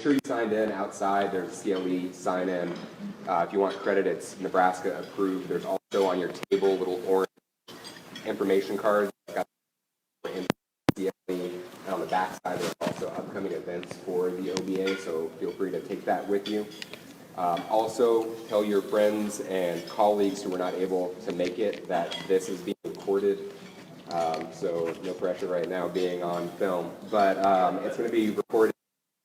sure you signed in outside. There's a CLE sign in. If you want credit, it's Nebraska approved. There's also on your table little orange information cards. Got CLE, and on the back side there's also upcoming events for the OBA, so feel free to take that with you. Also, tell your friends and colleagues who were not able to make it that this is being recorded. So no pressure right now being on film, but it's going to be recorded,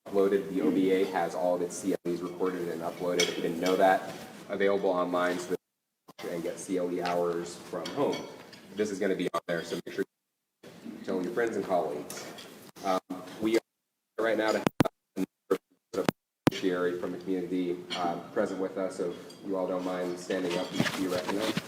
uploaded. The OBA has all of its CLEs recorded and uploaded. If you didn't know that, available online so that you can get CLE hours from home. This is going to be on there, so make sure you tell your friends and colleagues. We are right now to have a beneficiary from the community present with us, so if you all don't mind standing up and be recognized.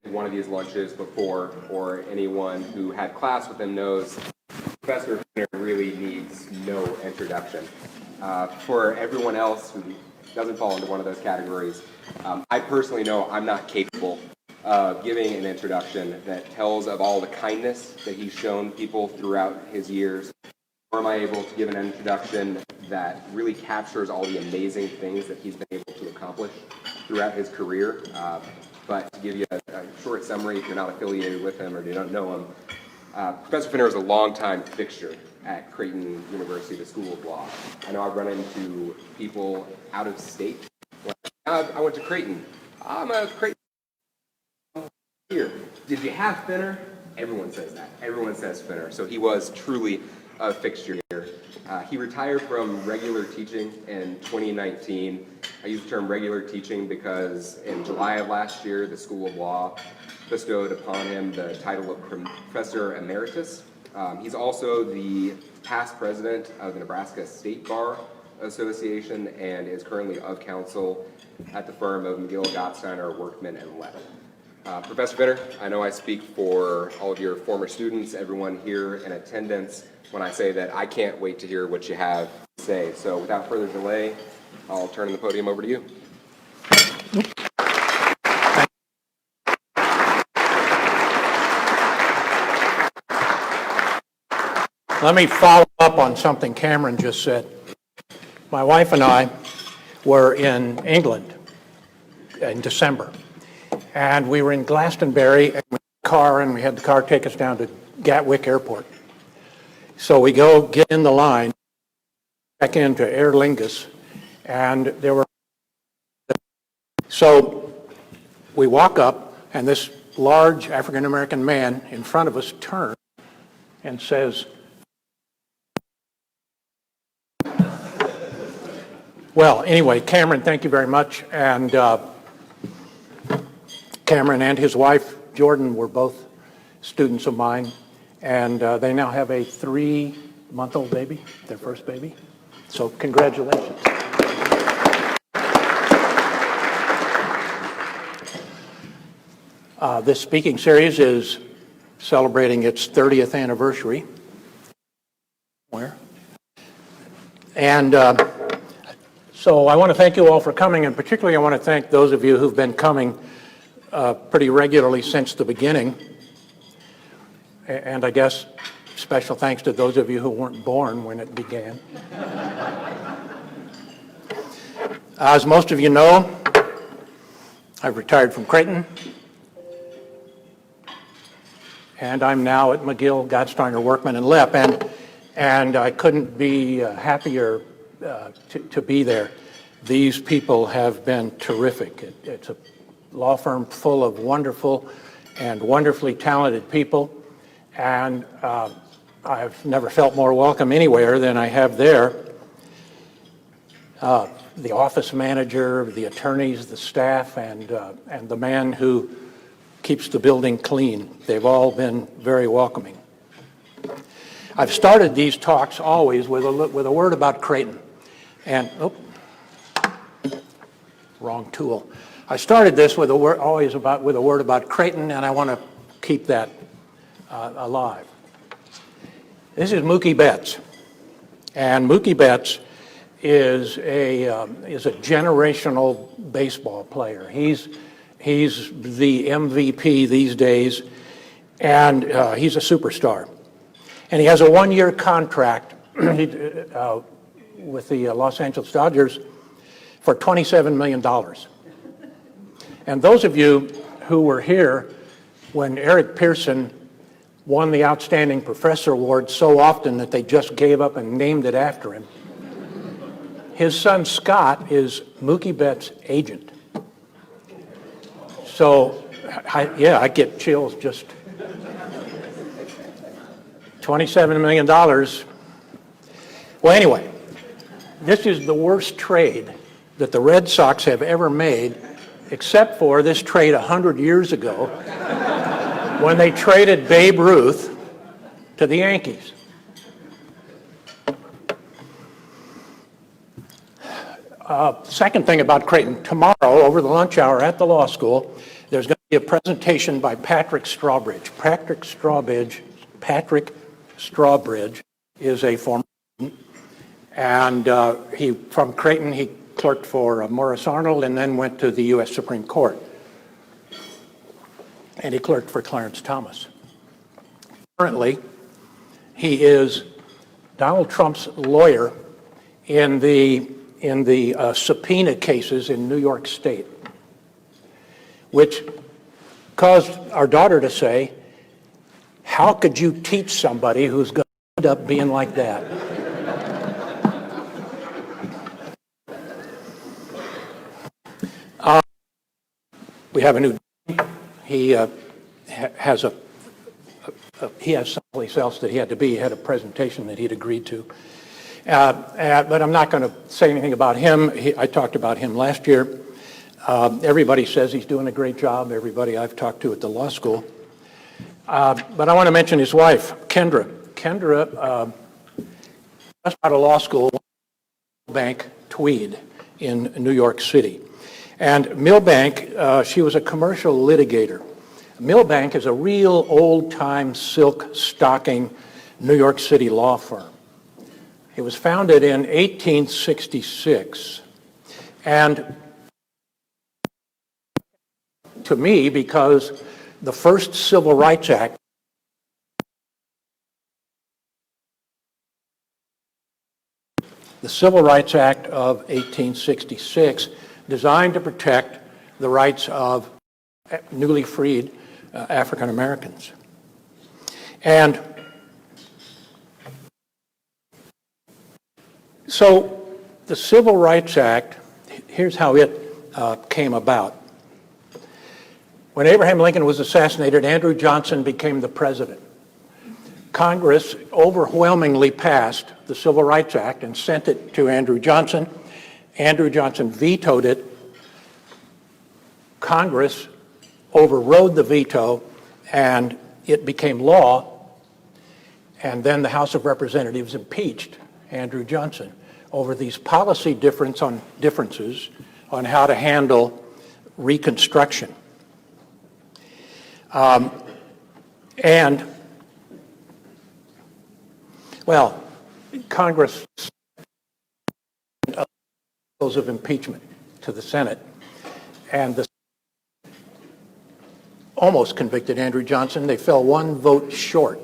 One of these lunches before, or anyone who had class with him knows Professor Fenner really needs no introduction. For everyone else who doesn't fall into one of those categories, I personally know I'm not capable of giving an introduction that tells of all the kindness that he's shown people throughout his years, or am I able to give an introduction that really captures all the amazing things that he's been able to accomplish throughout his career. But to give you a short summary, if you're not affiliated with him or you don't know him, Professor Fenner is a longtime fixture at Creighton University, the School of Law. I know I've run into people out of state. I went to Creighton. I'm a Creighton here. Did you have Fenner? Everyone says that. Everyone says Fenner. So he was truly a fixture here. He retired from regular teaching in 2019. I use the term regular teaching because in July of last year, the School of Law bestowed upon him the title of Professor Emeritus. He's also the past president of the Nebraska State Bar Association and is currently of counsel at the firm of McGill, Gottsteiner, Workman, and Lepp. Professor Fenner, I know I speak for all of your former students, everyone here in attendance, when I say that I can't wait to hear what you have to say. So without further delay, I'll turn the podium over to you. Let me follow up on something Cameron just said. My wife and I were in England in December, and we were in Glastonbury and we had the car take us down to Gatwick Airport. So we go get in the line, check into Aer Lingus, and so we walk up, and this large African-American man in front of us turns and says, well, anyway, Cameron, thank you very much. And Cameron and his wife, Jordan, were both students of mine. And they now have a 3-month-old baby, their first baby. So congratulations. This speaking series is celebrating its 30th anniversary. And so I want to thank you all for coming, and particularly I want to thank those of you who've been coming pretty regularly since the beginning. And I guess special thanks to those of you who weren't born when it began. As most of you know, I've retired from Creighton, and I'm now at McGill, Gottsteiner, Workman, and Lepp, and I couldn't be happier to be there. These people have been terrific. It's a law firm full of wonderful and wonderfully talented people. And I've never felt more welcome anywhere than I have there. The office manager, the attorneys, the staff, and the man who keeps the building clean. They've all been very welcoming. I've started these talks always with a word about Creighton. And, wrong tool. I started this with a word about Creighton, and I want to keep that alive. This is Mookie Betts. And Mookie Betts is a generational baseball player. He's the MVP these days, and he's a superstar. And he has a one-year contract with the Los Angeles Dodgers for $27 million. And those of you who were here when Eric Pearson won the Outstanding Professor Award so often that they just gave up and named it after him, his son Scott is Mookie Betts' agent. So, I get chills just. $27 million. Well, anyway, this is the worst trade that the Red Sox have ever made, except for this trade 100 years ago when they traded Babe Ruth to the Yankees. Second thing about Creighton, tomorrow over the lunch hour at the law school, there's going to be a presentation by Patrick Strawbridge. Patrick Strawbridge is a former student, and from Creighton, he clerked for Morris Arnold and then went to the U.S. Supreme Court. And he clerked for Clarence Thomas. Currently, he is Donald Trump's lawyer in the subpoena cases in New York State, which caused our daughter to say, how could you teach somebody who's going to end up being like that? We have a new. He has someplace else that he had to be. He had a presentation that he'd agreed to. But I'm not going to say anything about him. I talked about him last year. Everybody says he's doing a great job, everybody I've talked to at the law school. But I want to mention his wife, Kendra. Kendra, just out of law school, Milbank Tweed in New York City. And Milbank, she was a commercial litigator. Milbank is a real old-time silk stocking New York City law firm. It was founded in 1866. And to me, because the first Civil Rights Act of 1866, designed to protect the rights of newly freed African Americans. And so the Civil Rights Act, here's how it came about. When Abraham Lincoln was assassinated, Andrew Johnson became the president. Congress overwhelmingly passed the Civil Rights Act and sent it to Andrew Johnson. Andrew Johnson vetoed it. Congress overrode the veto, and it became law. And then the House of Representatives impeached Andrew Johnson over these policy differences on how to handle Reconstruction. Congress bills of impeachment to the Senate, and the almost convicted Andrew Johnson. They fell one vote short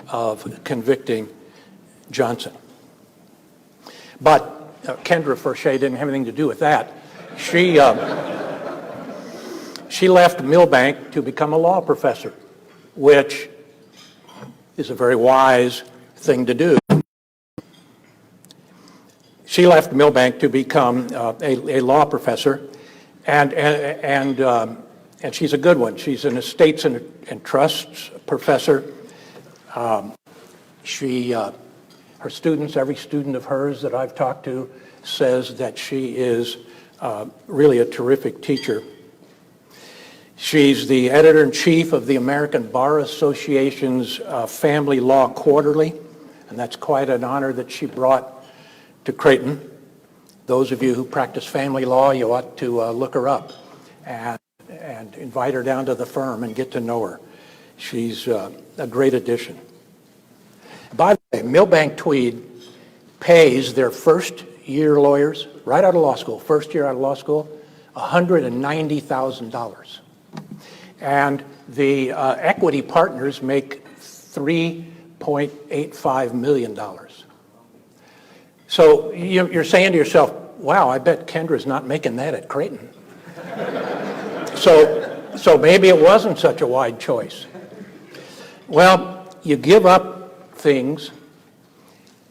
of convicting Johnson. But Kendra Forshey didn't have anything to do with that. She left Milbank to become a law professor, which is a very wise thing to do. She left Milbank to become a law professor, and she's a good one. She's an estates and trusts professor. Her students, every student of hers that I've talked to, says that she is really a terrific teacher. She's the editor-in-chief of the American Bar Association's Family Law Quarterly, and that's quite an honor that she brought to Creighton. Those of you who practice family law, you ought to look her up and invite her down to the firm and get to know her. She's a great addition. By the way, Milbank Tweed pays their first-year lawyers, right out of law school, first year out of law school, $190,000. And the equity partners make $3.85 million. So you're saying to yourself, wow, I bet Kendra's not making that at Creighton. So maybe it wasn't such a wide choice. Well, you give up things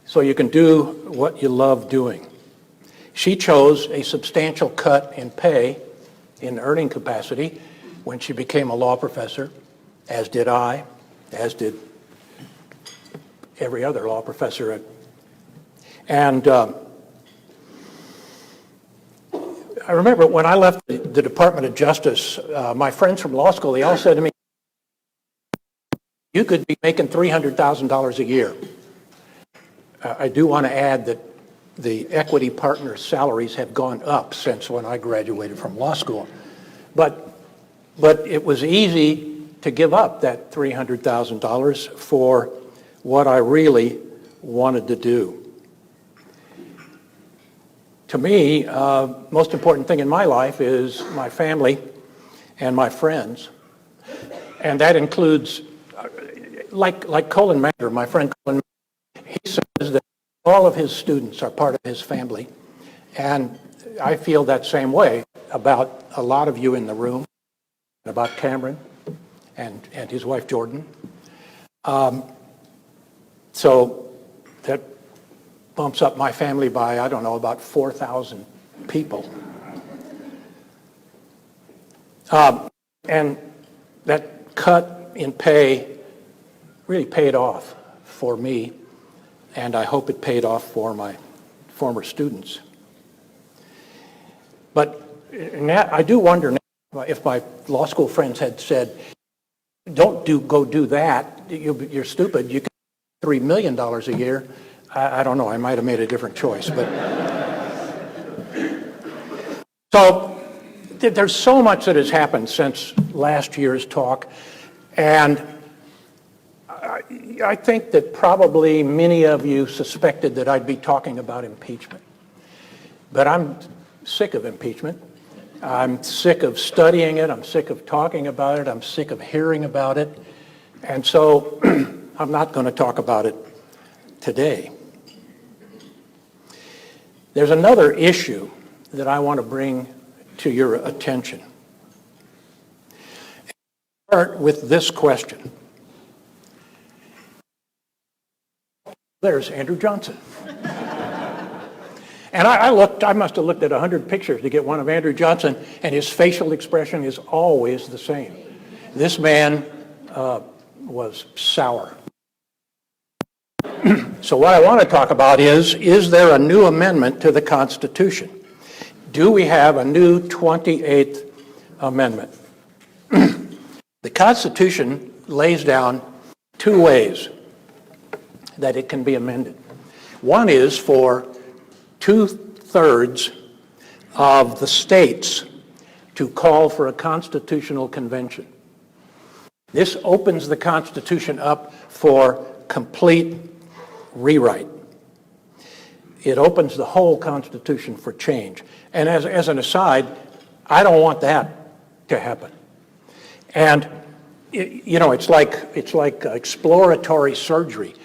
so you can do what you love doing. She chose a substantial cut in pay, in earning capacity, when she became a law professor, as did I, as did every other law professor. And I remember when I left the Department of Justice, my friends from law school, they all said to me, you could be making $300,000 a year. I do want to add that the equity partner salaries have gone up since when I graduated from law school. But it was easy to give up that $300,000 for what I really wanted to do. To me, most important thing in my life is my family and my friends. And that includes, like Colin Matter, my friend Colin, he says that all of his students are part of his family. And I feel that same way about a lot of you in the room, about Cameron and his wife Jordan. So that bumps up my family by, I don't know, about 4,000 people. And that cut in pay really paid off for me, and I hope it paid off for my former students. But I do wonder now if my law school friends had said, go do that, you're stupid, you can get $3 million a year. I don't know, I might have made a different choice. But so there's so much that has happened since last year's talk, and I think that probably many of you suspected that I'd be talking about impeachment. But I'm sick of impeachment. I'm sick of studying it. I'm sick of talking about it. I'm sick of hearing about it. And so I'm not going to talk about it today. There's another issue that I want to bring to your attention. I'll start with this question. There's Andrew Johnson. And I must have looked at 100 pictures to get one of Andrew Johnson, and his facial expression is always the same. This man was sour. So what I want to talk about is there a new amendment to the Constitution? Do we have a new 28th Amendment? The Constitution lays down two ways that it can be amended. One is for 2/3 of the states to call for a constitutional convention. This opens the Constitution up for complete rewrite. It opens the whole Constitution for change. And as an aside, I don't want that to happen. And it's like exploratory surgery.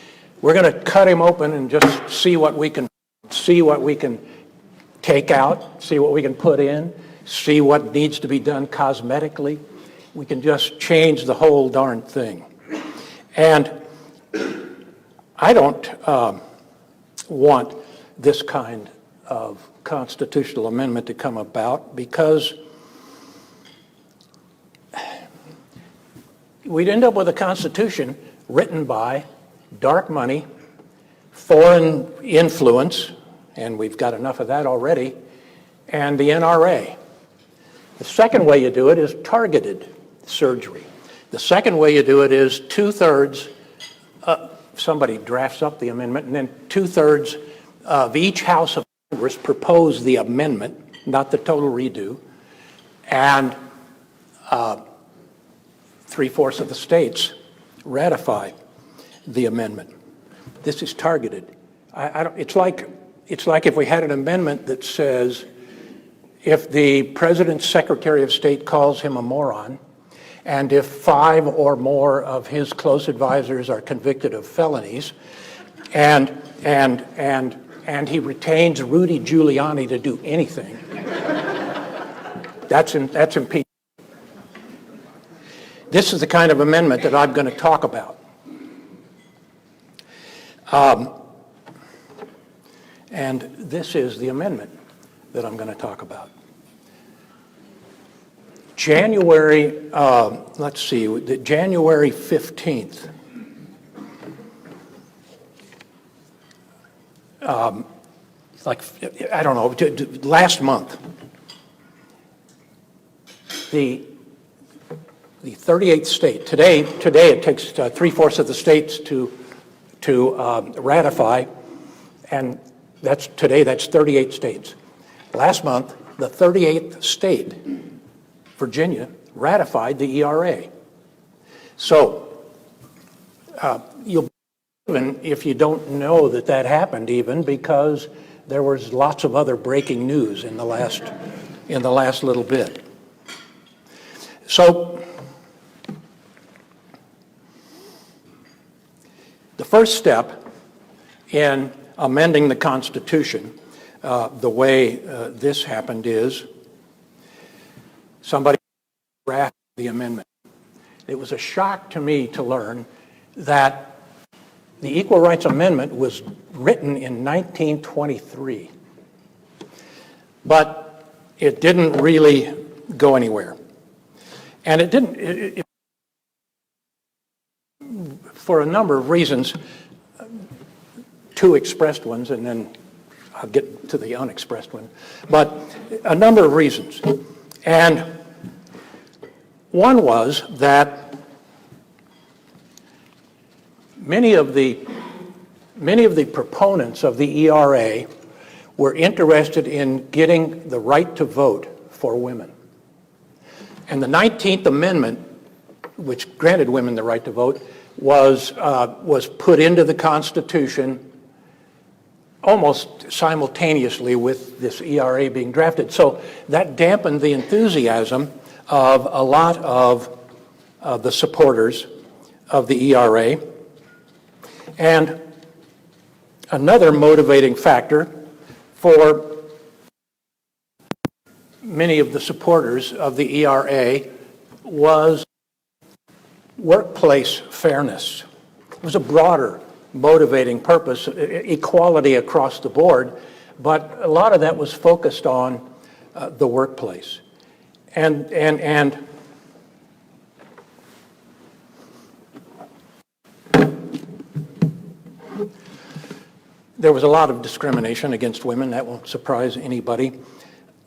We're going to cut him open and just see what we can take out, see what we can put in, see what needs to be done cosmetically. We can just change the whole darn thing. And I don't want this kind of constitutional amendment to come about because we'd end up with a Constitution written by dark money, foreign influence, and we've got enough of that already, and the NRA. The second way you do it is targeted surgery. The second way you do it is 2/3, somebody drafts up the amendment, and then 2/3 of each House of Congress propose the amendment, not the total redo, and 3/4 of the states ratify the amendment. This is targeted. I don't, it's like if we had an amendment that says if the president's Secretary of State calls him a moron, and if 5 or more of his close advisors are convicted of felonies, and he retains Rudy Giuliani to do anything, that's impeachment. This is the kind of amendment that I'm going to talk about. And this is the amendment that I'm going to talk about. January 15th, last month, the 38th state, today it takes 3/4 of the states to ratify, and that's 38 states. Last month, the 38th state, Virginia, ratified the ERA. So you'll even if you don't know that happened, even because there was lots of other breaking news in the last little bit. So the first step in amending the Constitution, the way this happened, is somebody drafted the amendment. It was a shock to me to learn that the Equal Rights Amendment was written in 1923, but it didn't really go anywhere. And it didn't, for a number of reasons, 2 expressed ones, and then I'll get to the unexpressed one, but a number of reasons. And one was that many of the proponents of the ERA were interested in getting the right to vote for women. And the 19th Amendment, which granted women the right to vote, was put into the Constitution almost simultaneously with this ERA being drafted. So that dampened the enthusiasm of a lot of the supporters of the ERA. And another motivating factor for many of the supporters of the ERA was workplace fairness. It was a broader motivating purpose, equality across the board, but a lot of that was focused on the workplace. And there was a lot of discrimination against women. That won't surprise anybody.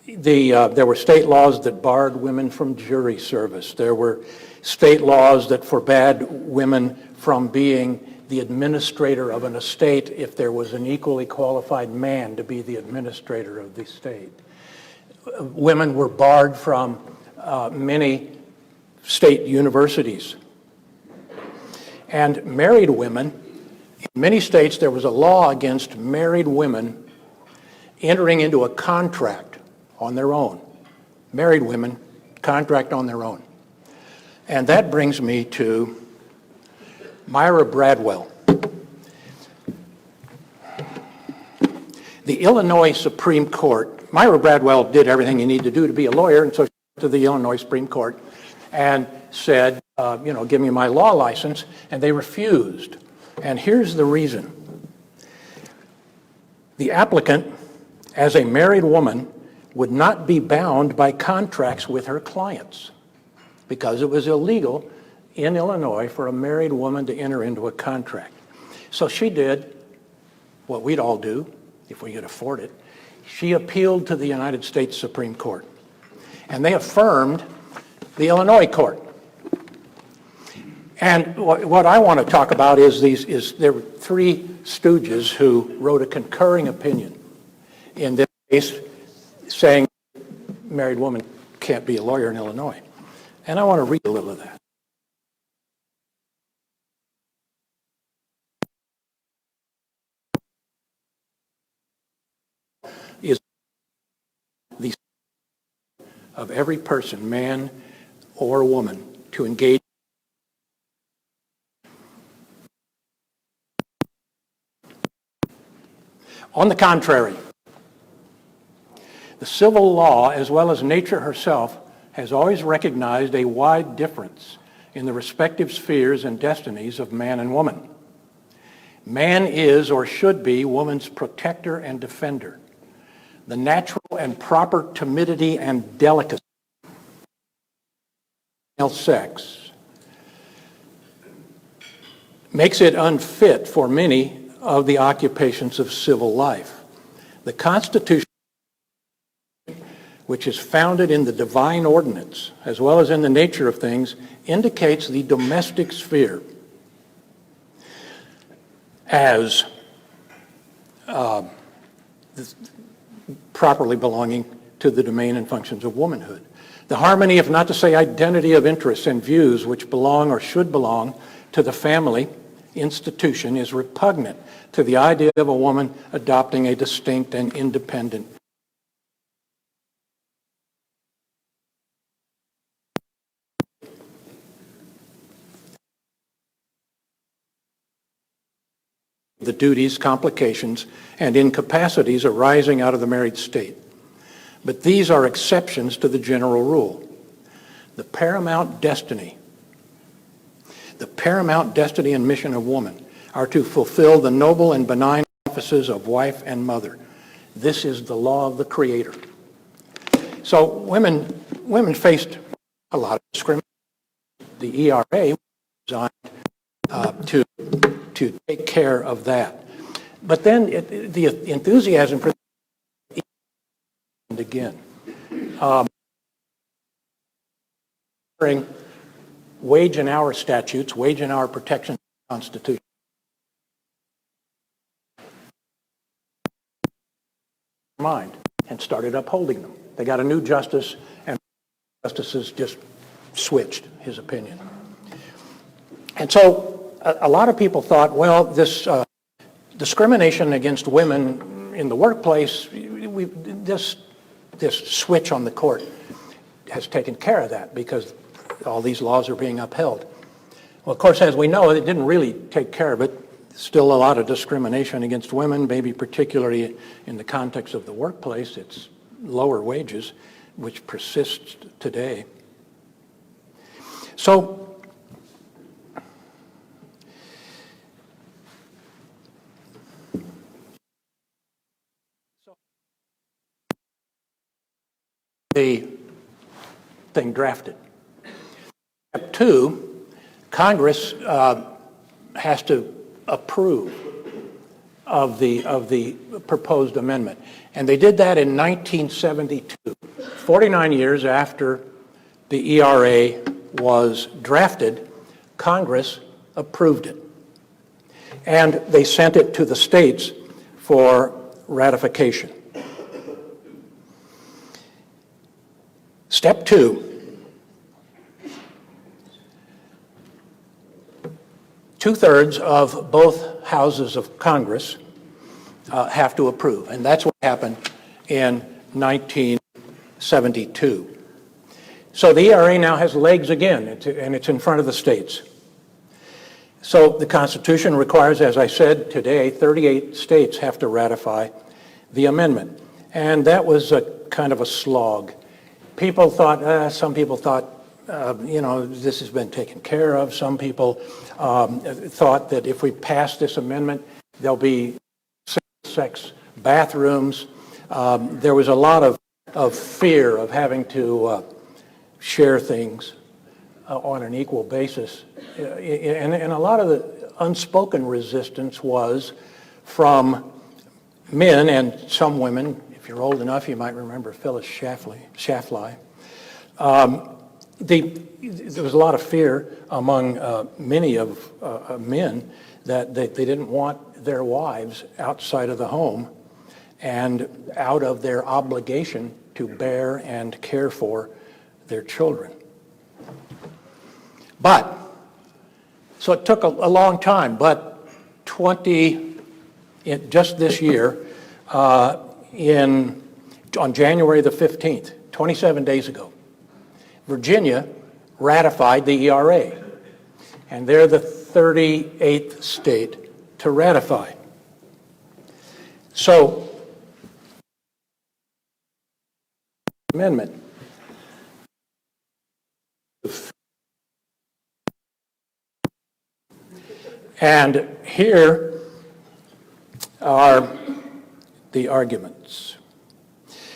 There were state laws that barred women from jury service. There were state laws that forbade women from being the administrator of an estate if there was an equally qualified man to be the administrator of the estate. Women were barred from many state universities. And married women, in many states there was a law against married women entering into a contract on their own. Married women contract on their own. And that brings me to Myra Bradley. The Illinois Supreme Court, Myra Bradley did everything you need to do to be a lawyer, and so she went to the Illinois Supreme Court and said, give me my law license, and they refused. And here's the reason. The applicant, as a married woman, would not be bound by contracts with her clients because it was illegal in Illinois for a married woman to enter into a contract. So she did what we'd all do if we could afford it. She appealed to the United States Supreme Court, and they affirmed the Illinois court. And what I want to talk about is there were 3 stooges who wrote a concurring opinion in this case saying married woman can't be a lawyer in Illinois. And I want to read a little of that. of every person, man or woman, to engage. On the contrary, the civil law, as well as nature herself, has always recognized a wide difference in the respective spheres and destinies of man and woman. Man is, or should be, woman's protector and defender. The natural and proper timidity and delicacy of male sex makes it unfit for many of the occupations of civil life. The Constitution, which is founded in the divine ordinance, as well as in the nature of things, indicates the domestic sphere as properly belonging to the domain and functions of womanhood. The harmony, if not to say identity of interests and views which belong or should belong to the family institution is repugnant to the idea of a woman adopting a distinct and independent the duties, complications, and incapacities arising out of the married state. But these are exceptions to the general rule. The paramount destiny and mission of woman are to fulfill the noble and benign offices of wife and mother. This is the law of the Creator. So women faced a lot of discrimination. The ERA was designed to take care of that. But then the enthusiasm for again. Wage and hour statutes, wage and hour protection Constitution. Mind and started upholding them. They got a new justice, and justices just switched his opinion. And so a lot of people thought, well, this discrimination against women in the workplace, this switch on the court has taken care of that because all these laws are being upheld. Well, of course, as we know, it didn't really take care of it. Still a lot of discrimination against women, maybe particularly in the context of the workplace. It's lower wages, which persists today. So the thing drafted. Step 2, Congress has to approve of the proposed amendment. And they did that in 1972, 49 years after the ERA was drafted. Congress approved it. And they sent it to the states for ratification. Step 2, 2/3 of both houses of Congress have to approve, and that's what happened in 1972. So the ERA now has legs again, and it's in front of the states. So the Constitution requires, as I said today, 38 states have to ratify the amendment, and that was a kind of a slog. People thought, some people thought, this has been taken care of. Some people thought that if we pass this amendment, there'll be sex bathrooms. There was a lot of fear of having to share things on an equal basis. And a lot of the unspoken resistance was from men and some women. If you're old enough, you might remember Phyllis Schlafly. There was a lot of fear among many of men that they didn't want their wives outside of the home and out of their obligation to bear and care for their children. So it took a long time, but just this year, on January the 15th, 27 days ago, Virginia ratified the ERA, and they're the 38th state to ratify. So, amendment. And here are the arguments.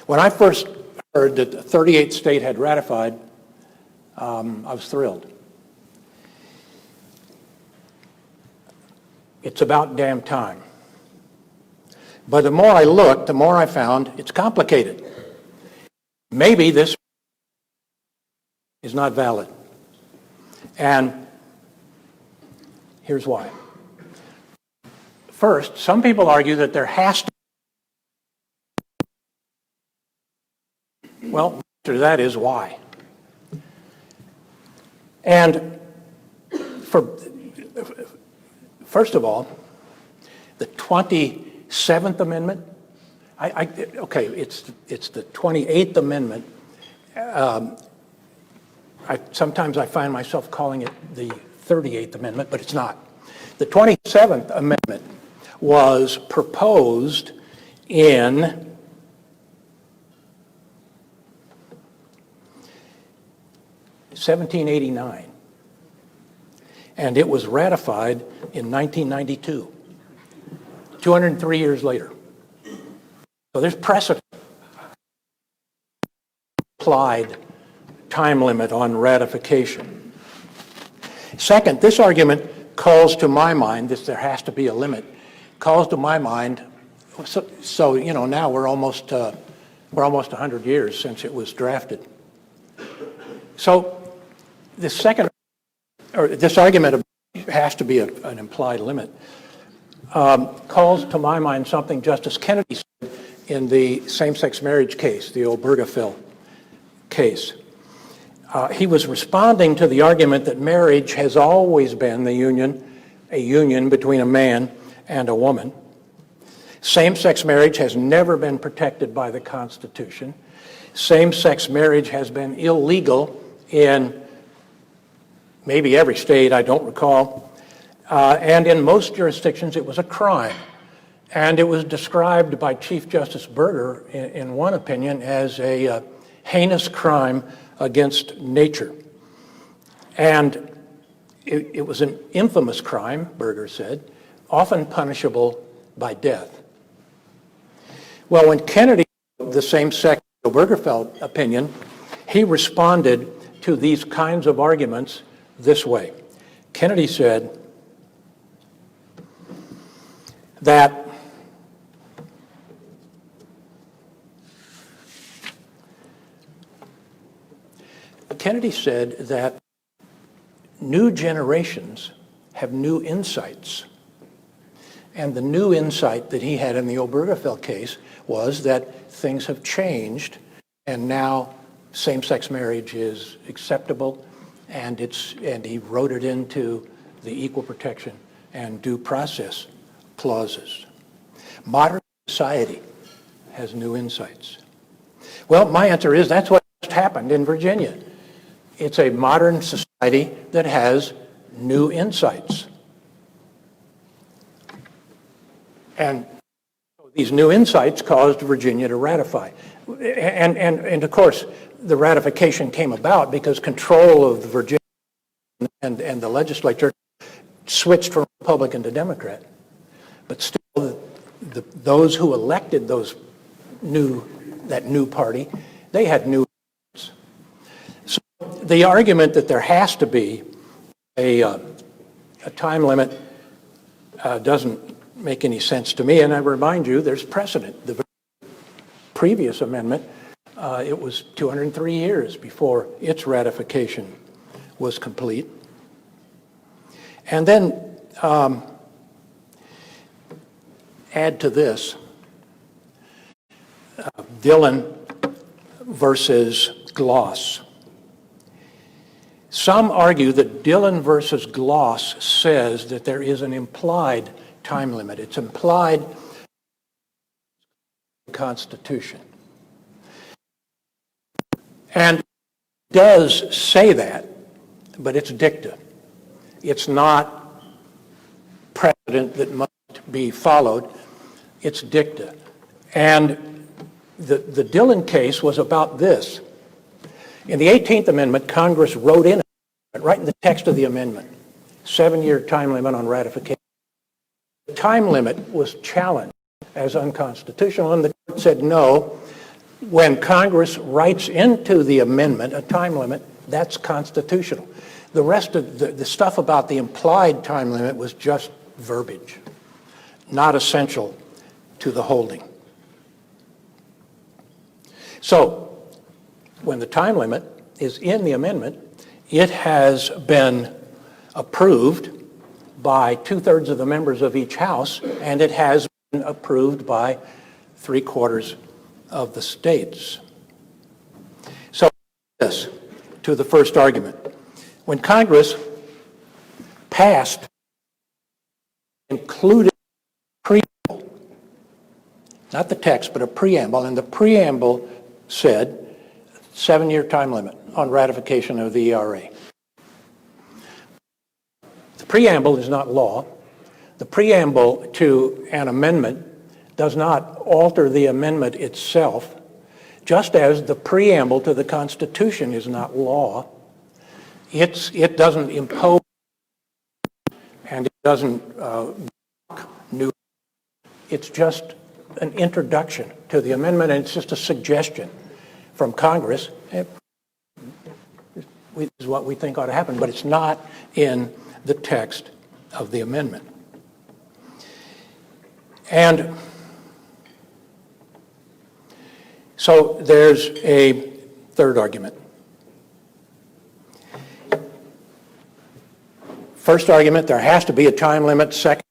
When I first heard that the 38th state had ratified, I was thrilled. It's about damn time. But the more I looked, the more I found it's complicated. Maybe this is not valid. And here's why. First, some people argue that there has to. Well, the answer to that is why. And first of all, the 27th Amendment, okay, it's the 28th Amendment. Sometimes I find myself calling it the 38th Amendment, but it's not. The 27th Amendment was proposed in 1789, and it was ratified in 1992, 203 years later. So there's precedent. Applied time limit on ratification. Second, this argument calls to my mind, there has to be a limit, calls to my mind, so you know, now we're almost 100 years since it was drafted. So this argument has to be an implied limit, calls to my mind something Justice Kennedy said in the same-sex marriage case, the Obergefell case. He was responding to the argument that marriage has always been a union between a man and a woman. Same-sex marriage has never been protected by the Constitution. Same-sex marriage has been illegal in maybe every state, I don't recall. And in most jurisdictions, it was a crime. And it was described by Chief Justice Berger, in one opinion, as a heinous crime against nature. And it was an infamous crime, Berger said, often punishable by death. Well, when Kennedy wrote the same-sex Obergefell opinion, he responded to these kinds of arguments this way. Kennedy said that new generations have new insights. And the new insight that he had in the Obergefell case was that things have changed, and now same-sex marriage is acceptable, and he wrote it into the equal protection and due process clauses. Modern society has new insights. Well, my answer is that's what just happened in Virginia. It's a modern society that has new insights. And these new insights caused Virginia to ratify. And of course, the ratification came about because control of Virginia and the legislature switched from Republican to Democrat. But still, those who elected that new party, they had new insights. So the argument that there has to be a time limit doesn't make any sense to me. And I remind you, there's precedent. The previous amendment, it was 203 years before its ratification was complete. And then add to this Dillon versus Gloss. Some argue that Dillon versus Gloss says that there is an implied time limit. It's implied in the Constitution. And it does say that, but it's dicta. It's not precedent that must be followed. It's dicta. And the Dillon case was about this. In the 18th Amendment, Congress wrote in, right in the text of the amendment, 7-year time limit on ratification. The time limit was challenged as unconstitutional, and the court said no. When Congress writes into the amendment a time limit, that's constitutional. The rest of the stuff about the implied time limit was just verbiage, not essential to the holding. So, when the time limit is in the amendment, it has been approved by 2/3 of the members of each house, and it has been approved by 3/4 of the states. So, this to the first argument. When Congress passed, included a preamble, not the text, but a preamble, and the preamble said 7-year time limit on ratification of the ERA. The preamble is not law. The preamble to an amendment does not alter the amendment itself, just as the preamble to the Constitution is not law. It doesn't impose and it doesn't block new. It's just an introduction to the amendment, and it's just a suggestion from Congress. This is what we think ought to happen, but it's not in the text of the amendment. And so there's a third argument. First argument, there has to be a time limit. Second,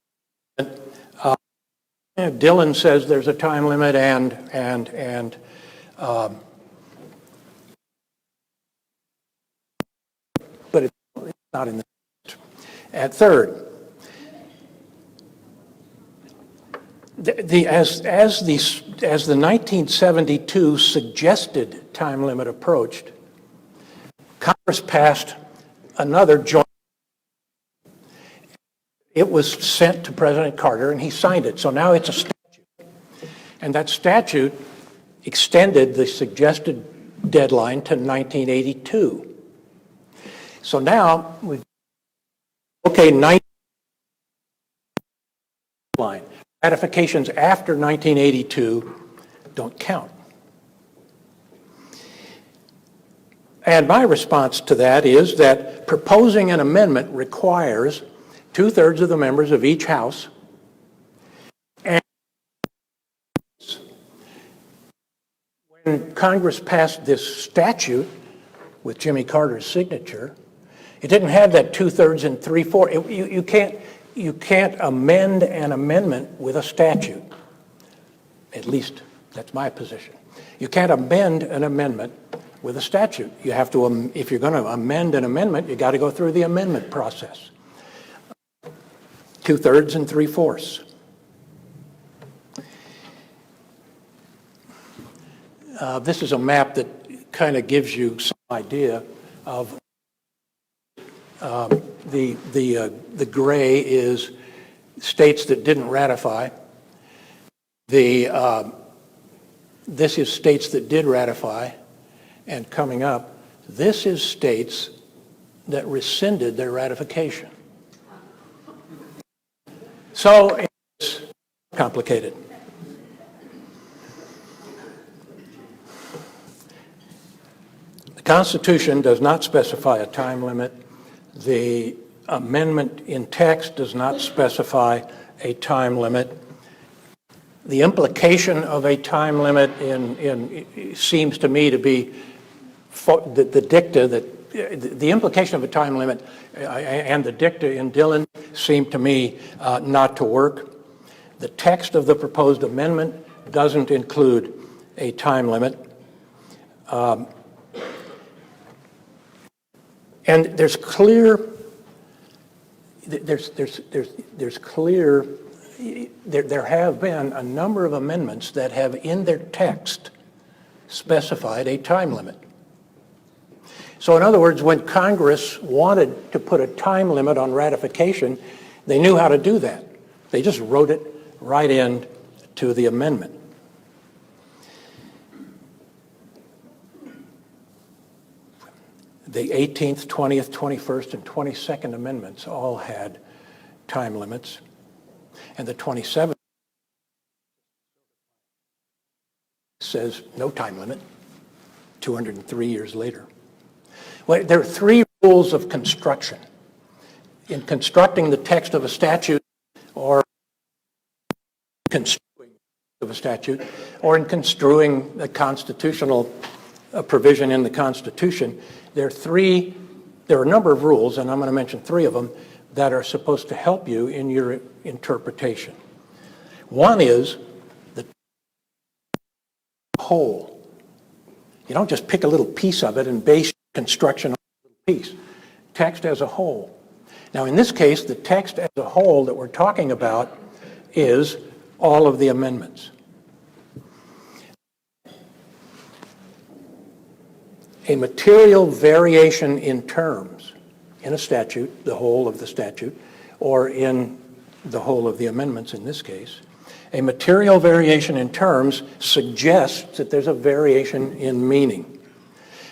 Dillon says there's a time limit, but it's not in the text. And third, as the 1972 suggested time limit approached, Congress passed another joint. It was sent to President Carter, and he signed it. So now it's a statute. And that statute extended the suggested deadline to 1982. So now, ratifications after 1982 don't count. And my response to that is that proposing an amendment requires 2/3 of the members of each house. And when Congress passed this statute with Jimmy Carter's signature, it didn't have that 2/3 and 3/4. You can't amend an amendment with a statute. At least that's my position. You can't amend an amendment with a statute. You have to, if you're going to amend an amendment, you got to go through the amendment process. 2/3 and 3/4. This is a map that kind of gives you some idea of the gray is states that didn't ratify. This is states that did ratify, and coming up, this is states that rescinded their ratification. So it's complicated. The Constitution does not specify a time limit. The amendment in text does not specify a time limit. The implication of a time limit seems to me to be the dicta that the implication of a time limit and the dicta in Dillon seem to me not to work. The text of the proposed amendment doesn't include a time limit. And there's clear, there have been a number of amendments that have in their text specified a time limit. So in other words, when Congress wanted to put a time limit on ratification, they knew how to do that. They just wrote it right in to the amendment. The 18th, 20th, 21st, and 22nd Amendments all had time limits, and the 27th says no time limit, 203 years later. Well, there are three rules of construction. In constructing the text of a statute, or construing of a statute, or in construing a constitutional provision in the Constitution, there are a number of rules, and I'm going to mention three of them, that are supposed to help you in your interpretation. One is the whole. You don't just pick a little piece of it and base construction on a little piece. Text as a whole. Now, in this case, the text as a whole that we're talking about is all of the amendments. A material variation in terms in a statute, the whole of the statute, or in the whole of the amendments in this case, a material variation in terms suggests that there's a variation in meaning.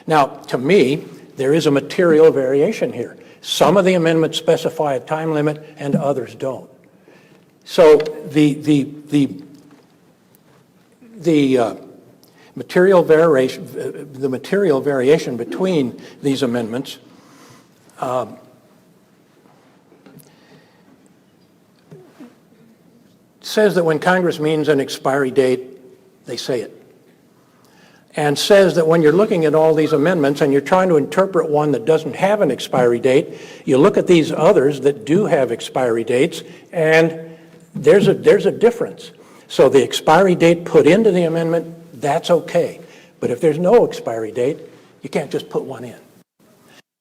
Now, to me, there is a material variation here. Some of the amendments specify a time limit and others don't. So the material variation between these amendments says that when Congress means an expiry date, they say it. And says that when you're looking at all these amendments and you're trying to interpret one that doesn't have an expiry date, you look at these others that do have expiry dates, and there's a difference. So the expiry date put into the amendment, that's okay. But if there's no expiry date, you can't just put one in.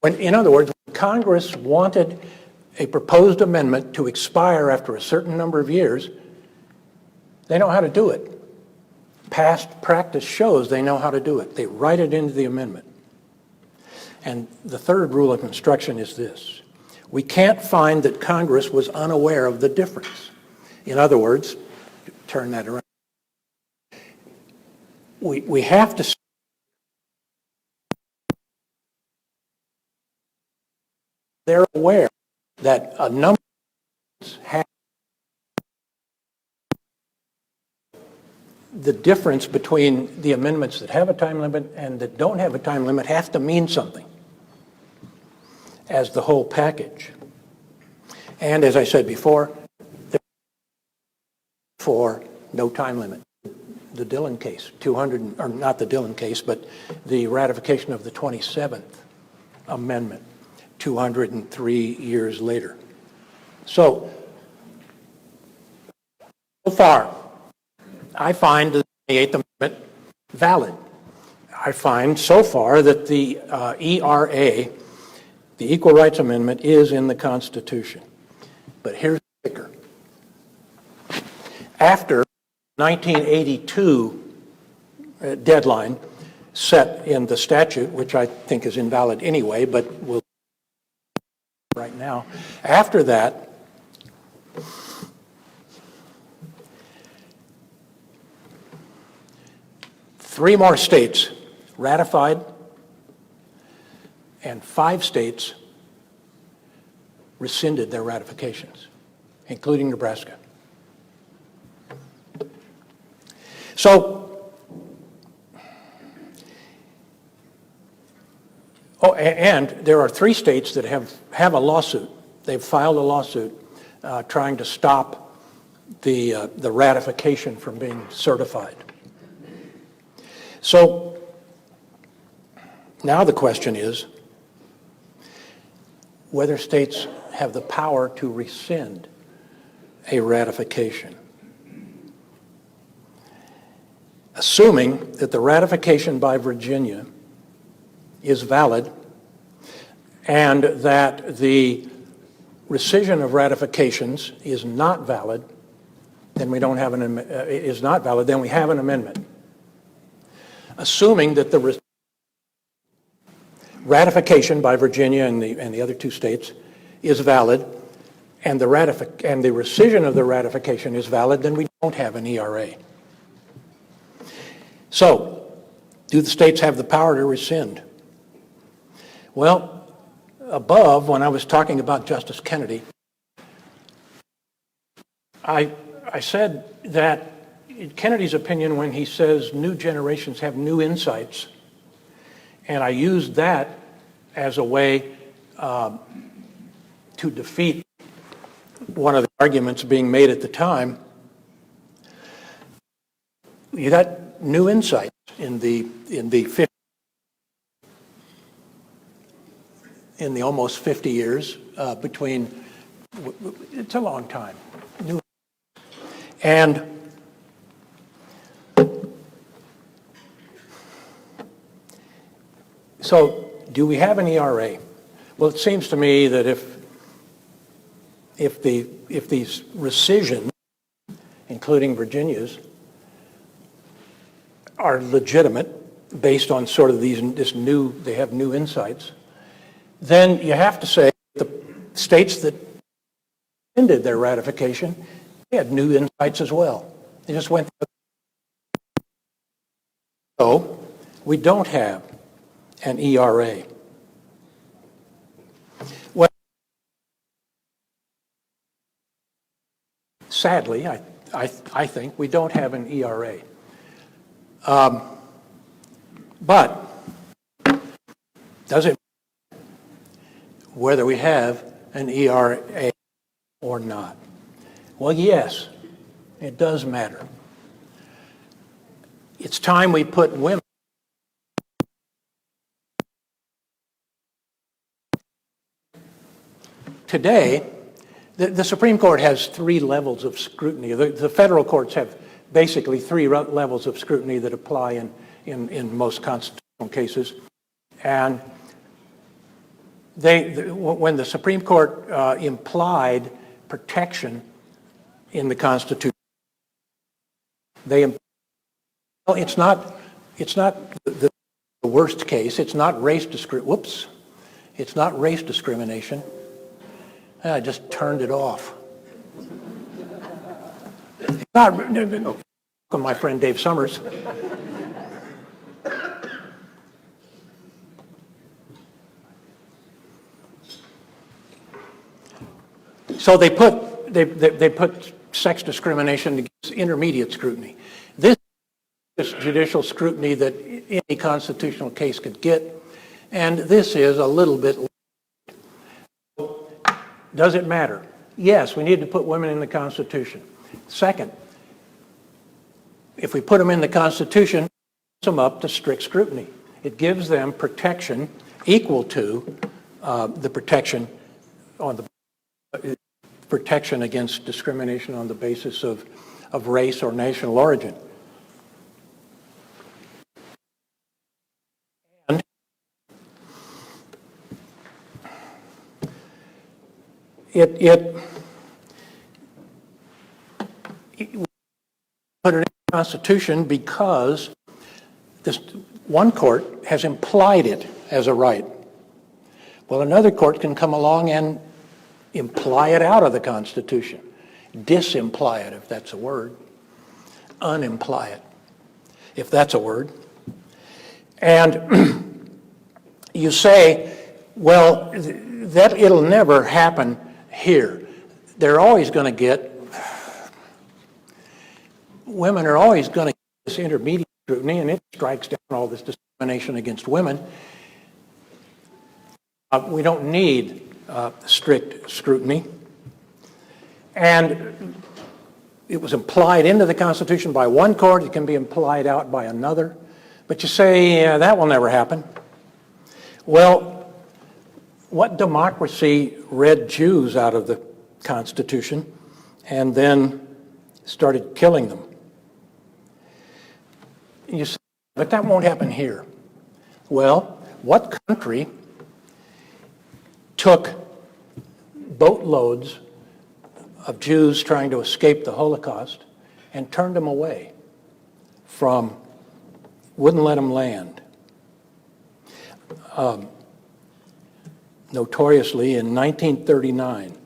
In other words, when Congress wanted a proposed amendment to expire after a certain number of years, they know how to do it. Past practice shows they know how to do it. They write it into the amendment. And the third rule of construction is this. We can't find that Congress was unaware of the difference. In other words, turn that around. We have to they're aware that a number have the difference between the amendments that have a time limit and that don't have a time limit have to mean something as the whole package. And as I said before, for no time limit. The Dillon case, or not the Dillon case, but the ratification of the 27th Amendment, 203 years later. So far, I find the 28th Amendment valid. I find so far that the ERA, the Equal Rights Amendment, is in the Constitution. But here's the kicker. After 1982 deadline set in the statute, which I think is invalid anyway, but we'll right now. After that, three more states ratified and 5 states rescinded their ratifications, including Nebraska. So, and there are 3 states that have a lawsuit. They've filed a lawsuit trying to stop the ratification from being certified. So, now the question is whether states have the power to rescind a ratification. Assuming that the ratification by Virginia is valid and that the rescission of ratifications is not valid, then we don't have then we have an amendment. Assuming that the ratification by Virginia and the other two states is valid, and the rescission of the ratification is valid, then we don't have an ERA. So, do the states have the power to rescind? Well, above, when I was talking about Justice Kennedy, I said that in Kennedy's opinion, when he says new generations have new insights, and I used that as a way to defeat one of the arguments being made at the time, you got new insights in the almost 50 years between. It's a long time. And so, do we have an ERA? Well, it seems to me that if these rescissions, including Virginia's, are legitimate based on sort of they have new insights, then you have to say the states that ended their ratification, they had new insights as well. They just went through. So, we don't have an ERA. Well, sadly, I think we don't have an ERA. But does it matter whether we have an ERA or not? Well, yes, it does matter. It's time we put women today. The Supreme Court has three levels of scrutiny. The federal courts have basically three levels of scrutiny that apply in most constitutional cases. And when the Supreme Court implied protection in the Constitution, it's not the worst case. It's not race discrimination. It's not race discrimination. I just turned it off. It's not. Welcome, my friend Dave Summers. So they put sex discrimination against intermediate scrutiny. This is judicial scrutiny that any constitutional case could get, and this is a little bit. Does it matter? Yes, we need to put women in the Constitution. Second, if we put them in the Constitution, it puts them up to strict scrutiny. It gives them protection equal to the protection against discrimination on the basis of race or national origin. And it put it in the Constitution because this one court has implied it as a right. Well, another court can come along and imply it out of the Constitution, disimply it, if that's a word, unimply it, if that's a word. And you say, well, that it'll never happen here. They're always going to get, women are always going to get this intermediate scrutiny, and it strikes down all this discrimination against women. We don't need strict scrutiny. And it was implied into the Constitution by one court. It can be implied out by another. But you say, that will never happen. Well, what democracy read Jews out of the Constitution and then started killing them? You say, but that won't happen here. Well, what country took boatloads of Jews trying to escape the Holocaust and turned them away wouldn't let them land? notoriously in 1939,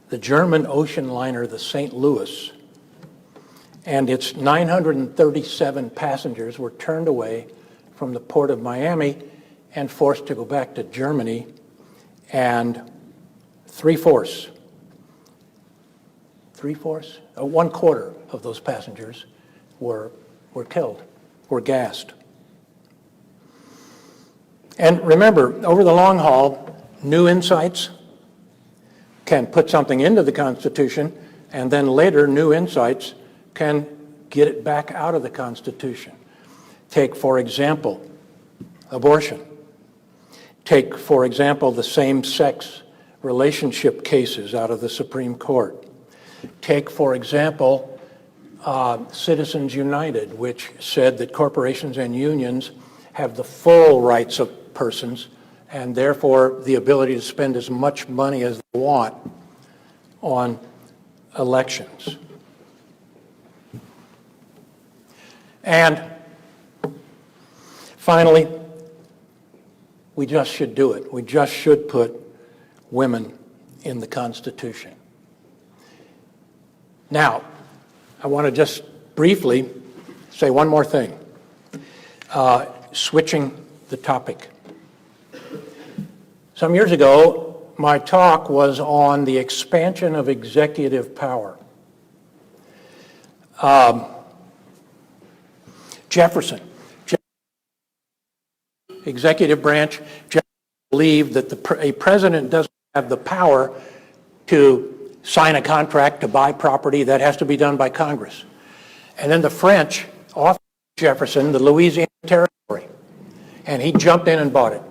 the German ocean liner, the St. Louis, and its 937 passengers were turned away from the port of Miami and forced to go back to Germany, and one quarter of those passengers were killed, were gassed. And remember, over the long haul, new insights can put something into the Constitution, and then later new insights can get it back out of the Constitution. Take, for example, abortion. Take, for example, the same-sex relationship cases out of the Supreme Court. Take, for example, Citizens United, which said that corporations and unions have the full rights of persons and therefore the ability to spend as much money as they want on elections. And finally, we just should do it. We just should put women in the Constitution. Now, I want to just briefly say one more thing, switching the topic. Some years ago, my talk was on the expansion of executive power. Jefferson, executive branch, Jefferson believed that a president doesn't have the power to sign a contract to buy property. That has to be done by Congress. And then the French offered Jefferson the Louisiana Territory, and he jumped in and bought it.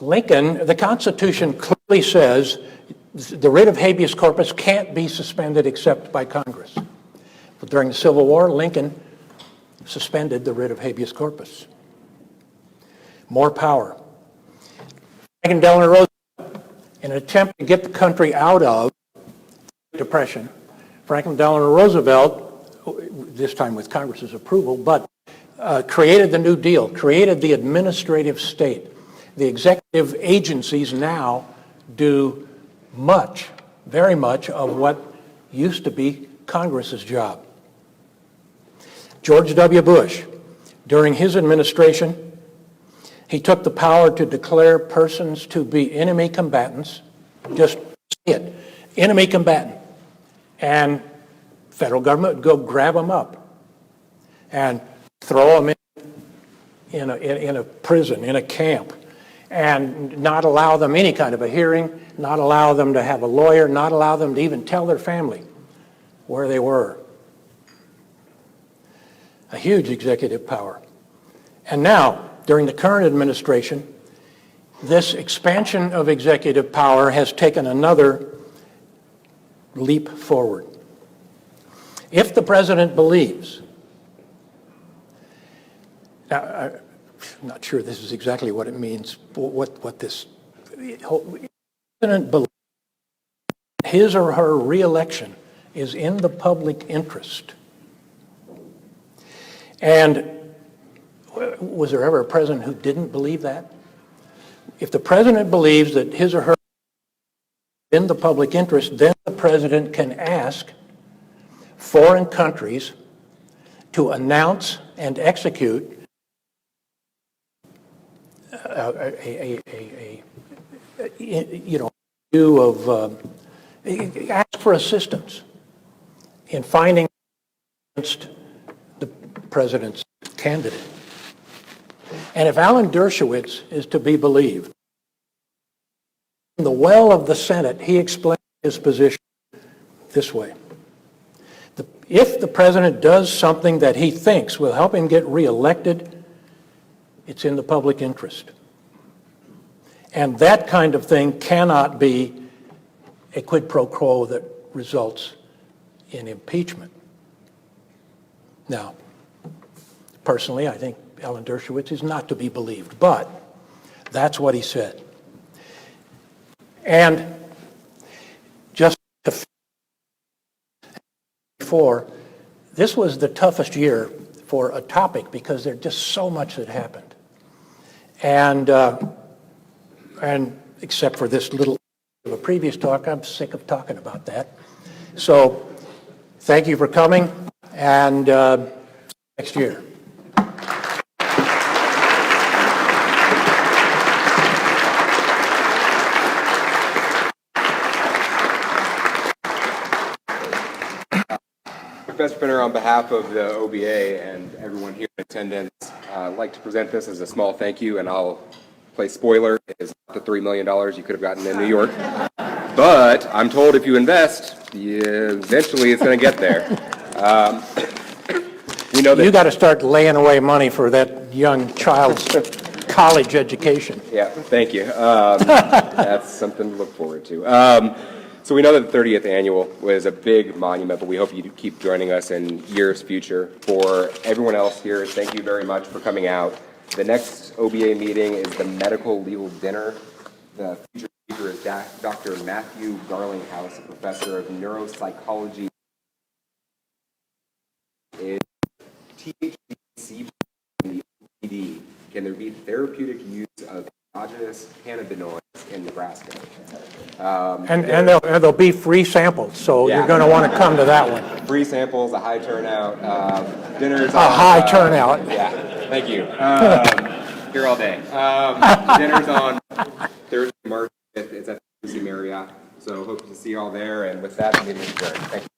Lincoln, the Constitution clearly says the writ of habeas corpus can't be suspended except by Congress. But during the Civil War, Lincoln suspended the writ of habeas corpus. More power. Franklin Delano Roosevelt, in an attempt to get the country out of the Depression, Franklin Delano Roosevelt, this time with Congress's approval, but created the New Deal, created the administrative state. The executive agencies now do much, very much of what used to be Congress's job. George W. Bush, during his administration, he took the power to declare persons to be enemy combatants, just say it, enemy combatant, and federal government would go grab them up and throw them in a prison, in a camp, and not allow them any kind of a hearing, not allow them to have a lawyer, not allow them to even tell their family where they were. A huge executive power. And now, during the current administration, this expansion of executive power has taken another leap forward. If the president believes, now I'm not sure this is exactly what it means, what this, if the president believes his or her reelection is in the public interest, and was there ever a president who didn't believe that? If the president believes that his or her is in the public interest, then the president can ask foreign countries to announce and execute ask for assistance in finding against the president's candidate. And if Alan Dershowitz is to be believed, in the well of the Senate, he explained his position this way. If the president does something that he thinks will help him get reelected, it's in the public interest. And that kind of thing cannot be a quid pro quo that results in impeachment. Now, personally, I think Alan Dershowitz is not to be believed, but that's what he said. And just before, this was the toughest year for a topic because there's just so much that happened. And except for this little of a previous talk, I'm sick of talking about that. So thank you for coming, and next year. Professor Fenner, on behalf of the OBA and everyone here in attendance, I'd like to present this as a small thank you, and I'll play spoiler. It is not the $3 million you could have gotten in New York. But I'm told if you invest, eventually it's going to get there. We know that You got to start laying away money for that young child's college education. Yeah, thank you. That's something to look forward to. So we know that the 30th annual was a big monument, but we hope you keep joining us in years future. For everyone else here, thank you very much for coming out. The next OBA meeting is the Medical Legal Dinner. The featured speaker is Dr. Matthew Garlinghouse, a professor of neuropsychology. Is THC in the OPD? Can there be therapeutic use of endogenous cannabinoids in Nebraska? And there'll be free samples, so Yeah. you're going to want to come to that one. Free samples, a high turnout, dinners. A high turnout. Yeah, thank you. Here all day. Dinners on Thursday, March 5th. It's at the Marriott. So hope to see you all there. And with that, the meeting is adjourned. Thank you.